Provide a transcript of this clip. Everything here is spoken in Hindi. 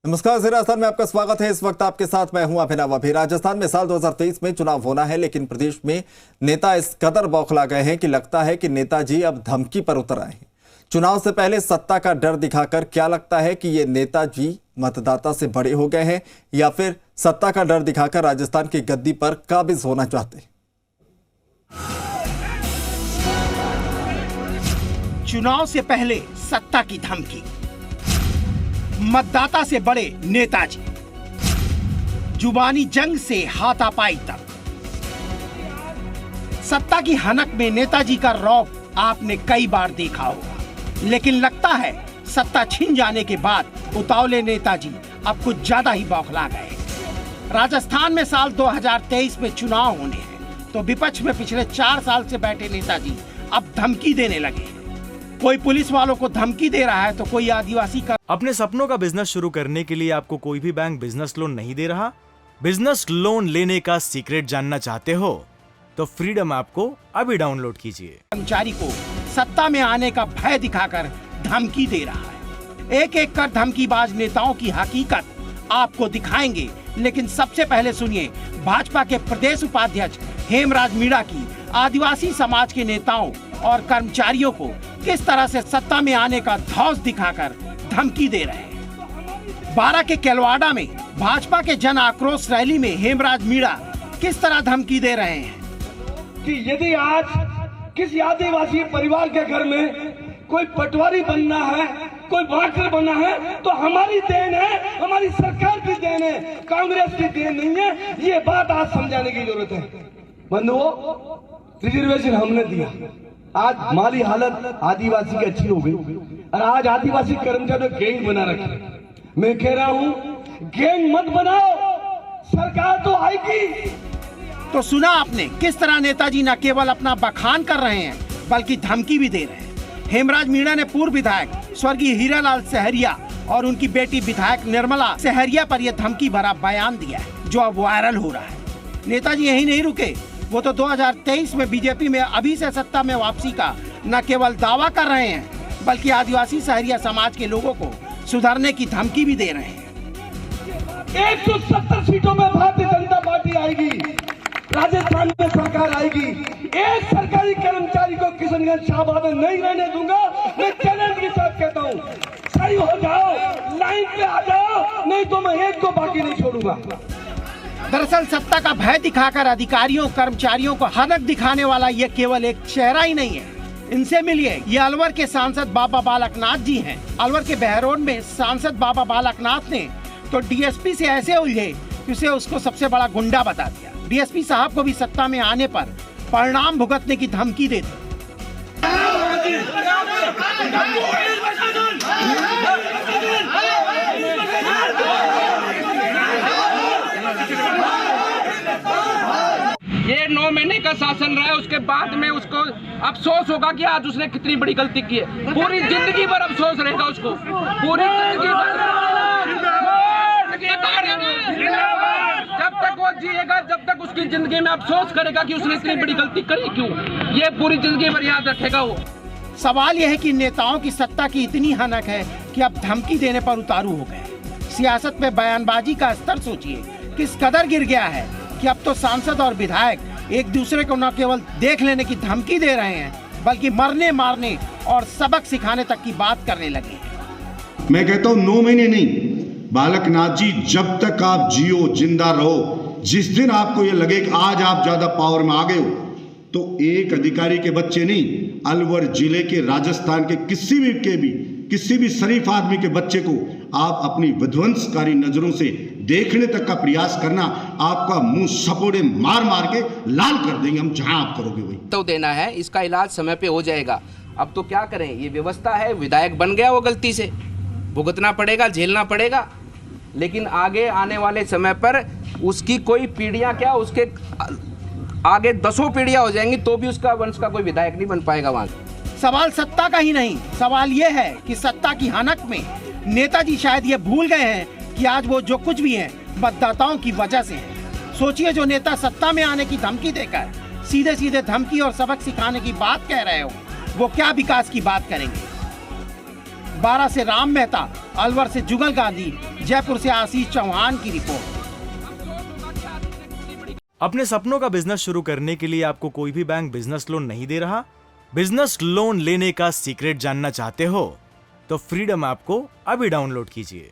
नमस्कार, राजस्थान में आपका स्वागत है। इस वक्त आपके साथ मैं हूं अभिनव अभी। राजस्थान में साल 2023 में चुनाव होना है, लेकिन प्रदेश में नेता इस कदर बौखला गए हैं कि लगता है कि नेताजी अब धमकी पर उतर आए हैं। चुनाव से पहले सत्ता का डर दिखाकर क्या लगता है कि ये नेताजी मतदाता से बड़े हो गए हैं या फिर सत्ता का डर दिखाकर राजस्थान की गद्दी पर काबिज होना चाहते हैं? चुनाव से पहले सत्ता की धमकी, मतदाता से बड़े नेताजी, जुबानी जंग से हाथापाई तक। सत्ता की हनक में नेताजी का रौब आपने कई बार देखा होगा, लेकिन लगता है सत्ता छिन जाने के बाद उतावले नेताजी अब कुछ ज्यादा ही बौखला गए। राजस्थान में साल 2023 में चुनाव होने हैं, तो विपक्ष में पिछले 4 साल से बैठे नेताजी अब धमकी देने लगे। कोई पुलिस वालों को धमकी दे रहा है तो कोई आदिवासी का। अपने सपनों का बिजनेस शुरू करने के लिए आपको कोई भी बैंक बिजनेस लोन नहीं दे रहा? बिजनेस लोन लेने का सीक्रेट जानना चाहते हो तो फ्रीडम ऐप को अभी डाउनलोड कीजिए। कर्मचारी को सत्ता में आने का भय दिखाकर धमकी दे रहा है। एक एक कर धमकीबाज नेताओं की हकीकत आपको दिखाएंगे, लेकिन सबसे पहले सुनिए भाजपा के प्रदेश उपाध्यक्ष हेमराज मीणा की आदिवासी समाज के नेताओं और कर्मचारियों को किस तरह से सत्ता में आने का धौंस दिखाकर धमकी दे रहे हैं। बारां के केलवाड़ा में भाजपा के जन आक्रोश रैली में हेमराज मीणा किस तरह धमकी दे रहे हैं कि यदि आज किसी आदिवासी परिवार के घर में कोई पटवारी बनना है, कोई बांटर बनना है, तो हमारी देन है, हमारी सरकार की देन है, कांग्रेस की देन नहीं है। ये बात आज समझाने की जरूरत है। बंधुओं, रिजर्वेशन हमने दिया, आज हमारी हालत आदिवासी की अच्छी हो गई और आज आदिवासी कर्मचारियों ने गैंग बना रखी। मैं कह रहा हूं, गैंग मत बनाओ, सरकार तो आएगी। तो सुना आपने किस तरह नेताजी न केवल अपना बखान कर रहे हैं बल्कि धमकी भी दे रहे हैं। हेमराज मीणा ने पूर्व विधायक स्वर्गीय हीरालाल सहरिया और उनकी बेटी विधायक निर्मला सहरिया पर यह धमकी भरा बयान दिया है, जो अब वायरल हो रहा है। नेताजी यही नहीं रुके, वो तो 2023 में बीजेपी में अभी से सत्ता में वापसी का न केवल दावा कर रहे हैं, बल्कि आदिवासी सहरिया समाज के लोगों को सुधारने की धमकी भी दे रहे हैं। 170 सीटों में भारतीय जनता पार्टी आएगी, राजस्थान में सरकार आएगी। एक सरकारी कर्मचारी को किशनगंज शाहबाद में नहीं रहने दूंगा। मैं चैलेंज के साथ कहता हूँ, सही हो जाओ, लाइन पे आ जाओ, नहीं तो मैं एक को बाकी नहीं छोड़ूंगा। दरअसल सत्ता का भय दिखाकर अधिकारियों कर्मचारियों को हनक दिखाने वाला ये केवल एक चेहरा ही नहीं है। इनसे मिलिए, ये अलवर के सांसद बाबा बालकनाथ जी हैं। अलवर के बहरोड में सांसद बाबा बालकनाथ ने तो डीएसपी से ऐसे उलझे कि उसे उसको सबसे बड़ा गुंडा बता दिया। डीएसपी साहब को भी सत्ता में आने पर परिणाम भुगतने की धमकी दे दी। ये 9 महीने का शासन रहा है, उसके बाद में उसको अफसोस होगा कि आज उसने कितनी बड़ी गलती की है। पूरी जिंदगी भर अफसोस रहेगा उसको, पूरी जिंदगी भर। जब तक वो जिएगा, जब तक उसकी जिंदगी में अफसोस करेगा कि उसने इतनी बड़ी गलती करी क्यों, ये पूरी जिंदगी भर याद रखेगा वो। सवाल यह है कि नेताओं की सत्ता की इतनी हनक है कि अब धमकी देने पर उतारू हो गए। सियासत में बयानबाजी का स्तर सोचिए किस कदर गिर गया है कि अब तो सांसद और विधायक एक दूसरे को न केवल देख लेने की धमकी दे रहे हैं, बल्कि मरने मारने और सबक सिखाने तक की बात करने लगे हैं। मैं कहता हूँ 9 महीने नहीं, बालकनाथ जी, जब तक आप जियो, जिंदा रहो, जिस दिन आपको ये लगे कि आज आप ज्यादा पावर में आ गए हो, तो एक अधिकारी के बच्चे नहीं, अलवर जिले के, राजस्थान के किसी भी शरीफ आदमी के बच्चे को आप अपनी विध्वंसकारी नजरों से देखने तक का प्रयास करना, आपका मुंह सपोड़े मार मार के लाल कर देंगे हम, जहां आप करोगे वही। तो देना है, इसका इलाज समय पे हो जाएगा। अब तो क्या करें, ये व्यवस्था है, विधायक बन गया वो गलती से, भुगतना पड़ेगा, झेलना पड़ेगा। लेकिन आगे आने वाले समय पर उसकी कोई पीढ़ियां क्या, उसके आगे 10 पीढ़ियां हो जाएंगी तो भी उसका वंश का कोई विधायक नहीं बन पाएगा वहां से। सवाल सत्ता का ही नहीं, सवाल ये है कि सत्ता की हनक में नेताजी शायद ये भूल गए हैं कि आज वो जो कुछ भी हैं मतदाताओं की वजह से है। सोचिए, जो नेता सत्ता में आने की धमकी देकर सीधे सीधे धमकी और सबक सिखाने की बात कह रहे हो, वो क्या विकास की बात करेंगे। बारां से राम मेहता, अलवर से जुगल गांधी, जयपुर से आशीष चौहान की रिपोर्ट। अपने सपनों का बिजनेस शुरू करने के लिए आपको कोई भी बैंक बिजनेस लोन नहीं दे रहा? बिजनेस लोन लेने का सीक्रेट जानना चाहते हो तो फ्रीडम ऐप को अभी डाउनलोड कीजिए।